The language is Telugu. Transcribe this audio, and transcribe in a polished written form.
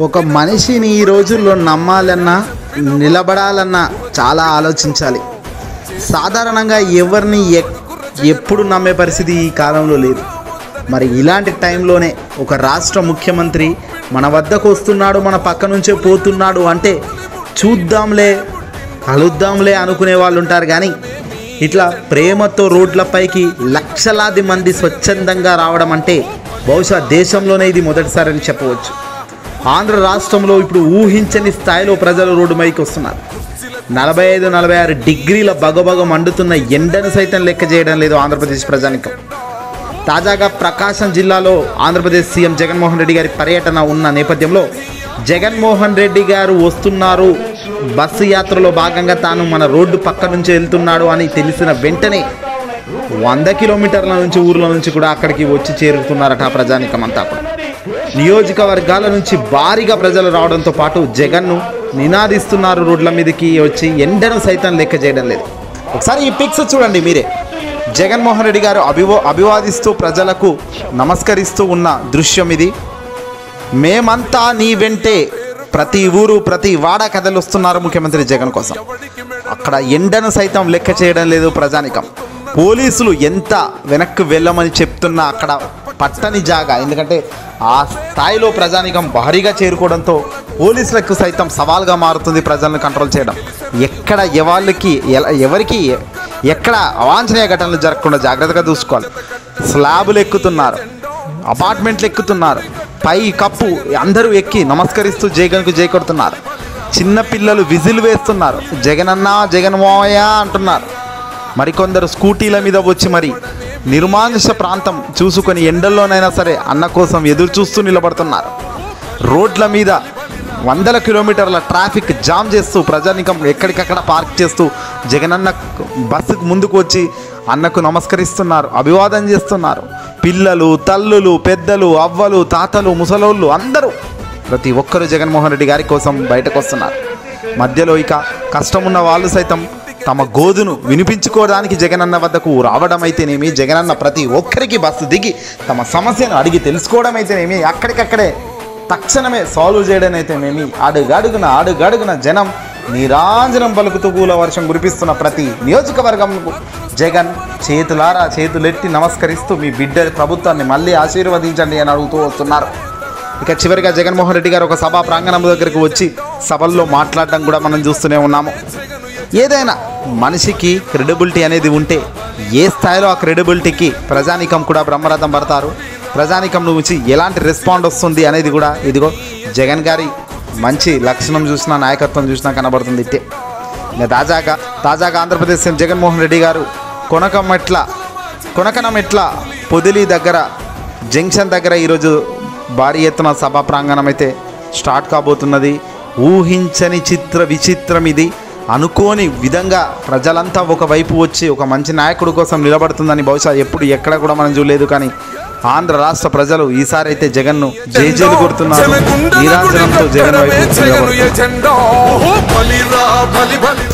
ఒక మనిషిని ఈ రోజుల్లో నమ్మాలన్నా నిలబడాలన్నా చాలా ఆలోచించాలి. సాధారణంగా ఎవరిని ఎప్పుడు నమ్మే పరిస్థితి ఈ కాలంలో లేదు. మరి ఇలాంటి టైంలోనే ఒక రాష్ట్ర ముఖ్యమంత్రి మన వద్దకు వస్తున్నాడు, మన పక్క నుంచే పోతున్నాడు అంటే చూద్దాంలే కలుద్దాంలే అనుకునే వాళ్ళు ఉంటారు. కానీ ఇట్లా ప్రేమతో రోడ్లపైకి లక్షలాది మంది స్వచ్ఛందంగా రావడం అంటే బహుశా దేశంలోనే ఇది మొదటిసారి అని చెప్పవచ్చు. ఆంధ్ర రాష్ట్రంలో ఇప్పుడు ఊహించని స్థాయిలో ప్రజలు రోడ్డుపైకి వస్తున్నారు. 45-46 డిగ్రీల బగబగ మండుతున్న ఎండను సైతం లెక్క చేయడం లేదు ఆంధ్రప్రదేశ్ ప్రజానికం. తాజాగా ప్రకాశం జిల్లాలో ఆంధ్రప్రదేశ్ సీఎం జగన్మోహన్ రెడ్డి గారి పర్యటన ఉన్న నేపథ్యంలో జగన్మోహన్ రెడ్డి గారు వస్తున్నారు, బస్సు యాత్రలో భాగంగా తాను మన రోడ్డు పక్క నుంచి వెళ్తున్నాడు అని తెలిసిన వెంటనే 100 కిలోమీటర్ల నుంచి ఊర్ల నుంచి కూడా అక్కడికి వచ్చి చేరుతున్నారట ఆ ప్రజానికం అంతా. నియోజకవర్గాల నుంచి భారీగా ప్రజలు రావడంతో పాటు జగన్ను నినాదిస్తున్నారు. రోడ్ల మీదకి వచ్చి ఎండను సైతం లెక్క చేయడం లేదు. ఒకసారి ఈ పిక్స్ చూడండి మీరే. జగన్మోహన్ రెడ్డి గారు అభివాదిస్తూ ప్రజలకు నమస్కరిస్తూ ఉన్న దృశ్యం ఇది. మేమంతా నీ వెంటే, ప్రతి ఊరు ప్రతి వాడ కథలు వస్తున్నారు ముఖ్యమంత్రి జగన్ కోసం. అక్కడ ఎండను సైతం లెక్క చేయడం లేదు ప్రజానికం. పోలీసులు ఎంత వెనక్కి వెళ్ళమని చెప్తున్నా అక్కడ పట్టని జాగా, ఎందుకంటే ఆ స్థాయిలో ప్రజానికం భారీగా చేరుకోవడంతో పోలీసులకు సైతం సవాల్గా మారుతుంది ప్రజలను కంట్రోల్ చేయడం. ఎక్కడ ఎవరికి ఎక్కడ అవాంఛనీయ ఘటనలు జరగకుండా జాగ్రత్తగా చూసుకోవాలి. స్లాబులు ఎక్కుతున్నారు, అపార్ట్మెంట్లు ఎక్కుతున్నారు, పై కప్పు అందరూ ఎక్కి నమస్కరిస్తూ జగన్కు జై కొడుతున్నారు. చిన్నపిల్లలు విజిల్ వేస్తున్నారు, జగనన్నా జగన్మోహయ్య అంటున్నారు. మరికొందరు స్కూటీల మీద వచ్చి మరి నిర్మానుష ప్రాంతం చూసుకొని ఎండల్లోనైనా సరే అన్న కోసం ఎదురు చూస్తూ నిలబడుతున్నారు. రోడ్ల మీద 100 కిలోమీటర్ల ట్రాఫిక్ జామ్ చేస్తూ ప్రజానికం ఎక్కడికక్కడ పార్క్ చేస్తూ జగనన్న బస్సుకు ముందుకు వచ్చి అన్నకు నమస్కరిస్తున్నారు, అభివాదం చేస్తున్నారు. పిల్లలు, తల్లులు, పెద్దలు, అవ్వలు, తాతలు, ముసలోళ్ళు అందరూ ప్రతి ఒక్కరూ జగన్మోహన్ రెడ్డి గారి కోసం బయటకు వస్తున్నారు. మధ్యలో ఇక కష్టమున్న వాళ్ళు సైతం తమ గోదును వినిపించుకోవడానికి జగనన్న వద్దకు రావడం అయితేనేమి, జగనన్న ప్రతి ఒక్కరికి బస్సు దిగి తమ సమస్యను అడిగి తెలుసుకోవడం అయితేనేమి, అక్కడికక్కడే తక్షణమే సాల్వ్ చేయడం అయితేనేమి, అడుగడుగున జనం నీరాంజనం పలుకుతూ పూల వర్షం కురిపిస్తున్న ప్రతి నియోజకవర్గంకు జగన్ చేతులెత్తి నమస్కరిస్తూ మీ బిడ్డ ప్రభుత్వాన్ని మళ్ళీ ఆశీర్వదించండి అని అడుగుతూ వస్తున్నారు. ఇక చివరిగా జగన్మోహన్ రెడ్డి గారు ఒక సభా ప్రాంగణం దగ్గరకు వచ్చి సభల్లో మాట్లాడడం కూడా మనం చూస్తూనే ఉన్నాము. ఏదైనా మనిషికి క్రెడిబిలిటీ అనేది ఉంటే ఏ స్థాయిలో ఆ క్రెడిబిలిటీకి ప్రజానికం కూడా బ్రహ్మరథం పడతారు. ప్రజానికం నుంచి ఎలాంటి రెస్పాండ్ వస్తుంది అనేది కూడా ఇదిగో జగన్ గారి మంచి లక్షణం చూసినా, నాయకత్వం చూసినా కనబడుతుంది. ఇట్టే తాజాగా ఆంధ్రప్రదేశ్ సీఎం జగన్మోహన్ రెడ్డి గారు కొనకనమెట్ల పొదిలి దగ్గర జంక్షన్ దగ్గర ఈరోజు భారీ ఎత్తున సభా ప్రాంగణం అయితే స్టార్ట్ కాబోతున్నది. ఊహించని విచిత్రం ఇది. అనుకోని విధంగా ప్రజలంతా ఒకవైపు వచ్చి ఒక మంచి నాయకుడి కోసం నిలబడుతుందని బహుశా ఎప్పుడు ఎక్కడ కూడా మనం చూడలేదు. కానీ ఆంధ్ర రాష్ట్ర ప్రజలు ఈసారి అయితే జగన్ను జైలు కొడుతున్నారు. నీరాజనంతో జగన్ వైపు నిలబడుతున్నారు.